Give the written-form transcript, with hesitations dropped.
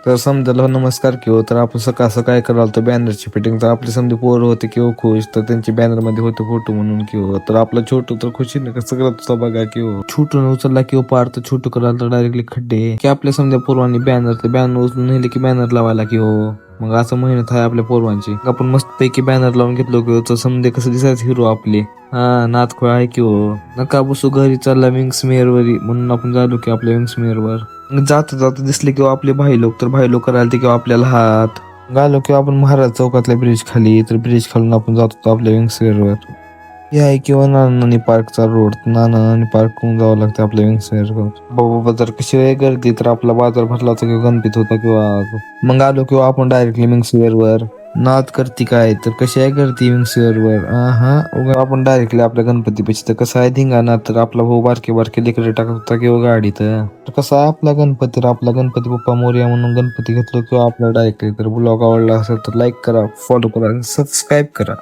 तर समजायला नमस्कार किंवा तर आपण सकाळ काय कराल तर बॅनरची फिटिंग तर आपली समजा पोरं होते किंवा खुश तर त्यांची बॅनर मध्ये होते फोटो म्हणून किंवा तर आपला छोटू तर खुशीने कसं करत होता बघा किंवा छोटून उचलला किंवा पार तर छोटू करायला तर डायरेक्टली खड्डे की आपल्या समजा पूर्वांनी बॅनर उचलून नेले की बॅनर लावायला किंवा मग असं मेहनत आहे आपल्या पोरवांची आपण मस्त पैकी बॅनर लावून घेतलो किंवा तर समजे कसं दिसायचं हिरो आपले हा नातखोळ आहे की हो नका बसू घरी चालला विंग्स मेअर वरी म्हणून आपण झालो की आपल्या विंग्स मेअर वर जाता जाता दिसले किंवा आपले भाई लोक तर भाई लोक करायला ते किंवा आपल्याला हात घालो किंवा आपण महाराज चौकातल्या ब्रिज खाली तर ब्रिज खालून आपण जात होतो आपल्या विंग्स मेअर वर हे आहे किंवा नानानी पार्कचा रोड नानानी पार्क करून जावं लागतं आपल्या विंग्स मेअर वर बाबा जर कशी वेळ गर्दी तर आपला बाजार भरला होता किंवा गणपती होता किंवा मग आलो किंवा आपण डायरेक्टली विंग्स मेअर वर नाद करती काय तर कशी आहे करती विंगसर वर हा आपण डायरेक्टली आपल्या गणपती पेक्षा तर कसं आहे धिंगाणा तर आपला भाऊ बारके बारके लेकडे टाकत होता किंवा गाडीत तर कसं आहे आपला गणपती बाप्पा मोरया म्हणून गणपती घेतलो किंवा आपला डायरेक्टली तर ब्लॉग आवडला असेल तर लाईक करा फॉलो करा आणि सबस्क्राईब करा.